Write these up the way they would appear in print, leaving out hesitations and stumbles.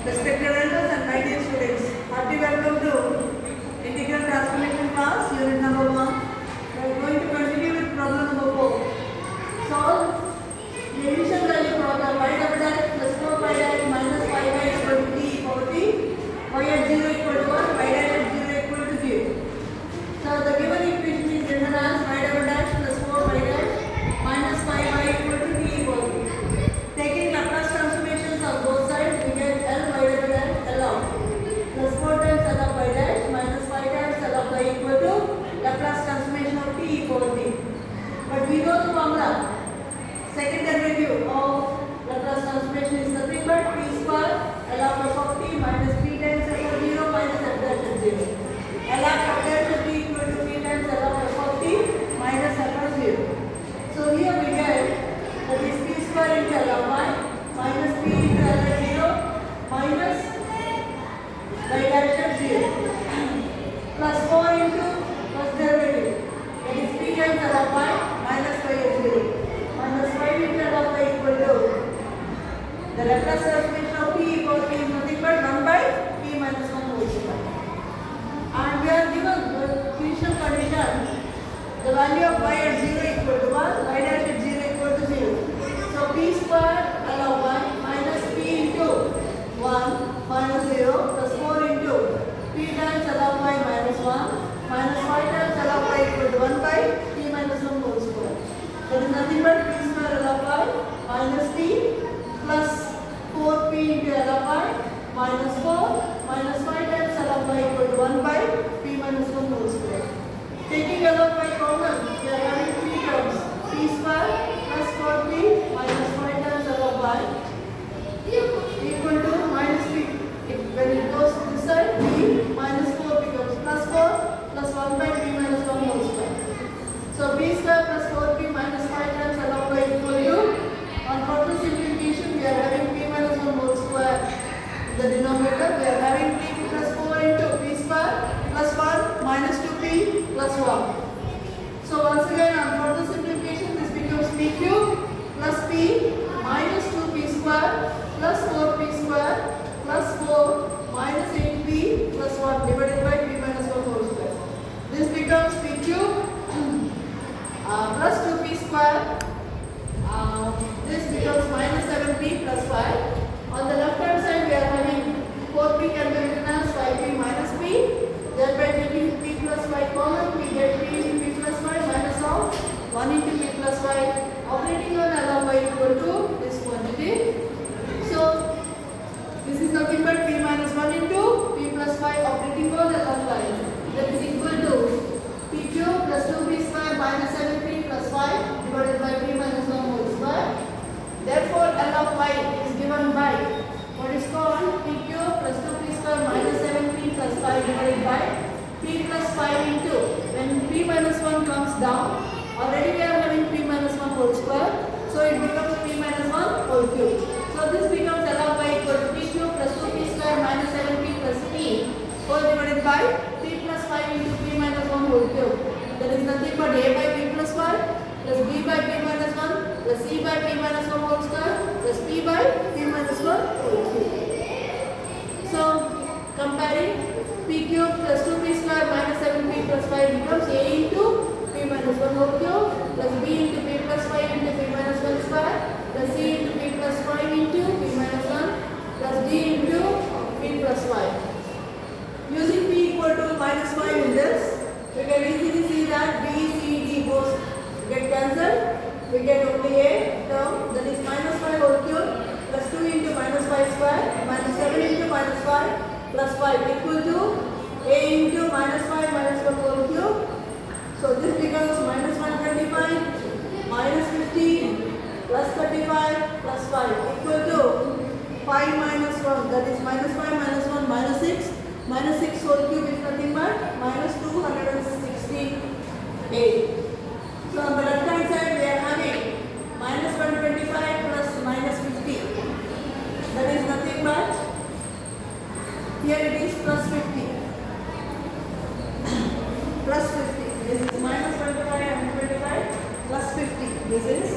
Respected elders and my dear students, hearty welcome to Integral Transformation class, unit number 1. We are going to continue with problem number 4. Solve the initial value problem y double dash plus 4y dash minus 5y equal to t power t, y at 0 equal to 1, y dash at 0 equal to 0. So the given equation is written as y double dash plus 4y dash minus 5y equal to t equal to. Taking Laplace transformations of both sides, we get L y double dash L of plus 4 times L of y dash minus 5 times L of y equal to Laplace transformation of t equal to t. But we know the formula. Second derivative of Laplace transformation is nothing but p square L of f of t minus p times f of 0 minus f dash at 0. L of f dash at t equal to p times L of f of t minus f of 0. So here we get that is p square into L of y minus p into L at 0 minus y dash at 0 plus 4 into first derivative that is p times L of y minus y at 0 minus 5 into L of y equal to the Laplace transformation of p equal to is nothing but 1 by p minus 1 whole square. And we are given the initial condition the value of y at 0 equal to 1, y dash at 0 equal to 0. So p square L of y minus p into 1 minus 0 plus 4 into p times L of y minus 1 minus 5 times L of y equal to 1 by p minus 1 whole square. That is nothing but p square L of y minus p plus 4p into L of y minus 4 minus 5 times L of y equal to 1 by p minus 1 whole square. Taking L of y common, we are having three terms p square plus 4p minus 5 times L of y equal to minus p. When it goes to this side, p minus 4 becomes plus 4 plus 1 by p minus 1 whole square. So p square plus 4p minus 5 times L of y equal to, on further simplification, we are having p minus 1 whole square. The denominator, we are having p plus 4 into p square plus 1 minus 2p plus 1. So once again on further simplification this becomes p cube plus p minus 2p square plus 4p square plus 4 minus 8p plus 1 divided by p minus 1 whole square. This becomes p cube plus 2p square. This becomes minus 7p plus 5. On the left hand side we are having 4p can be written as 5p minus p. Thereby taking p plus 5 common, we get p into p plus 5 minus of 1 into p plus 5 operating on L of y equal to this quantity. So this is nothing but p minus 1 into p plus 5 operating on L of y. That is equal to p cube plus 2p square minus 7p plus 5 divided by p minus 1 whole square. Therefore L of y is given by what is called p cube plus 2p square minus 7p plus 5 divided by p plus 5 into, when p minus 1 comes down, already we are having p minus 1 whole square, so it becomes p minus 1 whole cube. So this becomes L of y equal to p cube plus 2p square minus 7p plus p whole divided by p plus 5 into p minus 1 whole cube. That is nothing but a by p plus 5 plus b by p minus 1 plus c by p minus 1 whole square plus p by p minus 1 whole cube. So comparing p cube plus 2p square minus 7p plus 5 becomes a into p minus 1 whole cube plus b into p plus 5 into p minus 1 square plus c into p plus 5 into p minus 1 plus d into p plus 5. Using p equal to minus 5 in this, we can easily see that b, c, d both get cancelled. We get only a term, that is minus 5 whole cube plus 2 into minus 5 square minus 7 into minus 5 plus 5 equal to a into minus 5 minus 1 whole cube. So this becomes minus 125 minus 50 plus 35 plus 5 equal to 5 minus 1, that is minus 5 minus 1 minus 6. Minus 6 whole cube is nothing but minus 268. So on the left hand side we are having minus 125 plus minus 50. That is nothing but, here it is plus 50. Plus 50. This is minus 25 and 25 plus 50. This is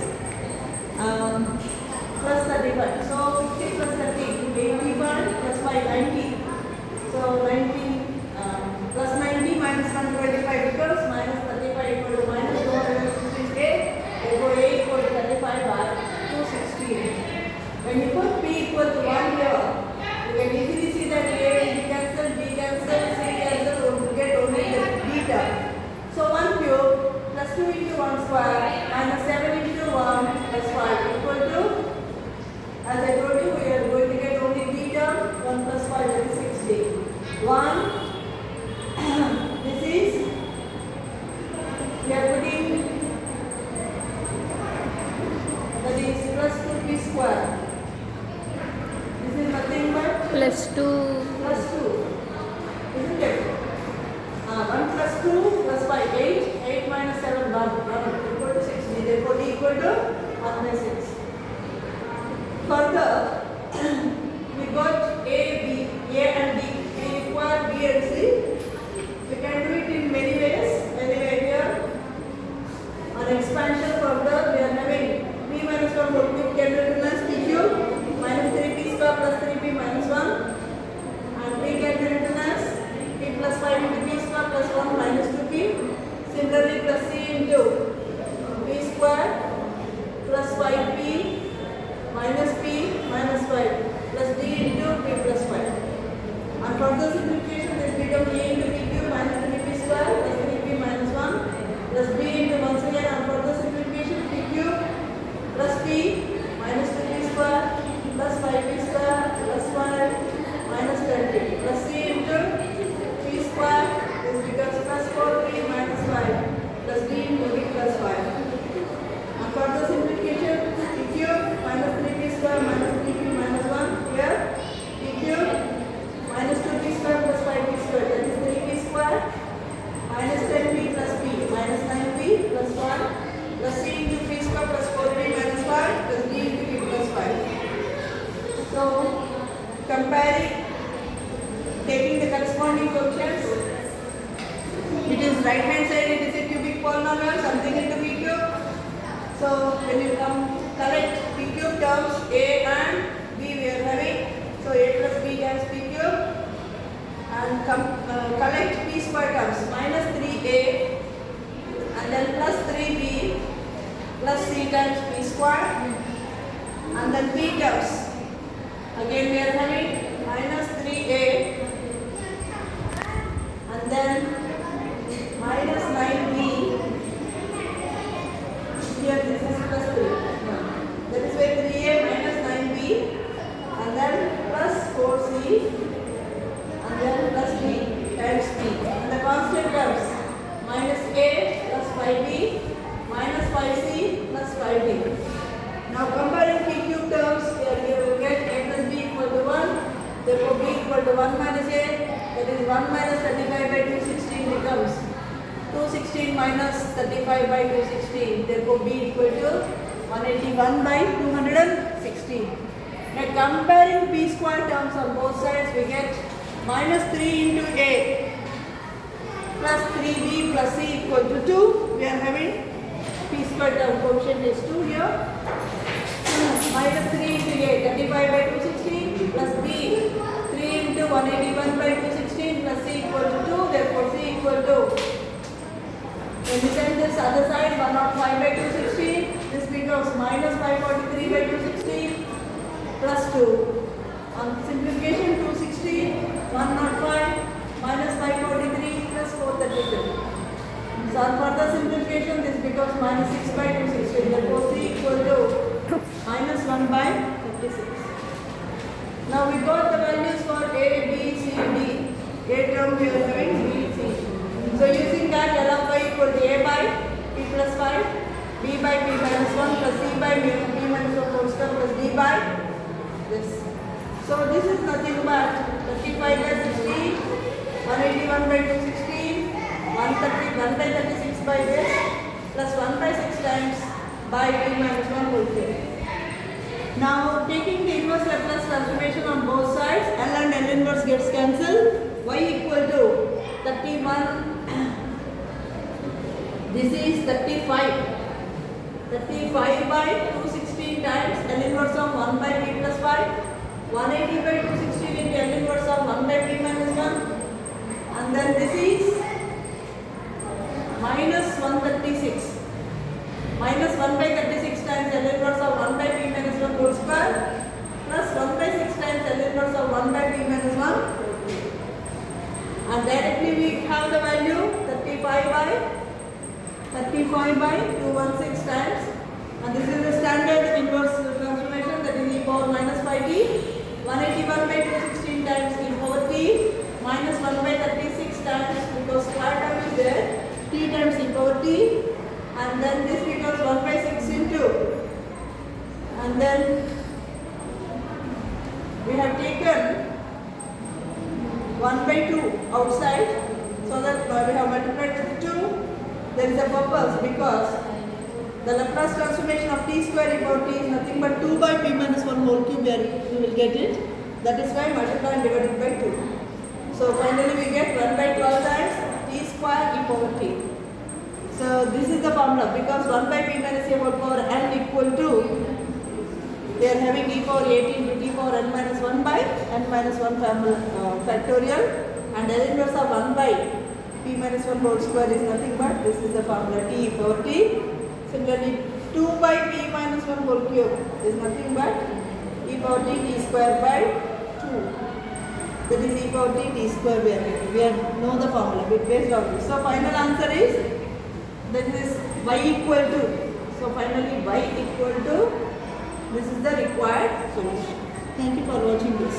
plus 35. So 50 plus 30, 85 plus by 90. So 90 plus 90 minus 125 because minus 35 equal to minus 268. Therefore A equal to 35 by 216. When you put P equal to 1 here, you can easily see that A will be cancelled, B cancelled, C cancelled, we get only the B term. So 1 cube plus 2 into 1 square minus 7 into 1 plus 5 equal to, as I told you, we are going to get only B term, 1 plus 5 that is 60. 1, this is, we are putting, that is plus 2p square. This is nothing but plus 2 plus 2, isn't it? 1 plus 2 plus 5, 8, 8 minus 7, 1, equal to 60, therefore D equal to 1 by 6. Further, we got A and D. We require B and C. We can do it in many ways. Anyway, here on expansion further, we are having P minus 1 whole cube can be written as P cube minus 3P square plus 3P minus 1, and P can be written as P plus 5 into P square plus 1 minus 2P. Similarly, plus C into P square plus 5P minus P minus 5 plus D into P plus 5. And further simplification, this becomes A into P cube minus 3P square plus 3P minus 1 plus B into once again, and further simplification, P cube plus P minus 2P square plus 5P square plus 5 minus 10P plus C into P square. This becomes plus 4P minus 5 plus D into P plus 5. And further simplification, P cube minus 3P square minus 3P minus 1 here, P cube minus 2P square plus 5P square, that is 3P square minus 10P plus P minus 9P plus 1 plus C into P square plus 4P minus 5 plus D into P plus 5. So comparing, taking the corresponding quotients, it is right hand side, it is a cubic polynomial, something into P cube. So when you come collect P cube terms A and B we are having, so A plus B times P cube, and collect P square terms minus 3A and then plus 3B plus C times P square, and then P terms again we are having minus 3A and then minus 9B. Here this is plus 3. That is why 3A minus 9B and then plus 4C and then plus B times P. And the constant terms minus A plus 5B minus 5C plus 5D. Now comparing P cube terms, here you will get A plus B equal to 1. Therefore B equal to 1 minus A, that is 1 minus 35 by 216 becomes 216 minus 35 by 216. Therefore B equal to 181 by 216. Now comparing P square terms on both sides, we get minus 3 into A plus 3B plus C equal to 2. We are having P square term quotient is 2 here. Minus 3 into A, 35 by 216 plus B 3 into 181 by 216 plus C equal to 2. Therefore C equal to, when we send this other side 105 by 216, this becomes minus 543 by 216 plus 2. On simplification, 216, 105 minus 543 plus 432. So on further simplification, this becomes minus 6 by 216. Therefore C equal to minus 1 by 56. Now we got the values for A, B, C, D. A term we are having B, C. So using that, L of y equal to A by P plus 5, B by P minus 1 plus C by P minus 1 whole square plus D by this. So this is nothing but 35 by 16, 181 by 216, 1 by 36 by this plus 1 by 6 times by P minus 1 whole cube. Now taking the inverse Laplace transformation on both sides, L and L inverse gets cancelled. Y equal to 31. This is 35. 35 by 216 times L inverse of 1 by P plus 5 180 by 216 into L inverse of 1 by p minus 1. And then this is minus 136. Minus 1 by 36 times L inverse of 1 by p minus 1 whole square plus 1 by 6 times L inverse of 1 by p minus 1. And directly we have the value 35 by 216 times. And this is the standard inverse transformation, that is e power minus 5t. 181 by 216 times e power t minus 1 by 36 times, because square term is there, t times e power t. And then this becomes 1 by 6 into, and then we have taken 1 by 2 outside, so that we have multiplied with 2. There is a purpose, because the Laplace transformation of t square e power t is nothing but 2 by p minus 1 whole cube, where you will get it. That is why multiply and divided by 2. So finally we get 1 by 12 times t square e power t. So this is the formula, because 1 by p minus a whole power n equal to, they are having e power 8 into t power n minus 1 by n minus 1 factorial, and L inverse of 1 by p minus 1 whole square is nothing but, this is the formula, t e power t. Similarly 2 by p minus 1 whole cube is nothing but e power t square by 2. That is e power t square, we know the formula based on this. So final answer is, that is y equal to, so finally y equal to, this is the required solution. Thank you for watching this.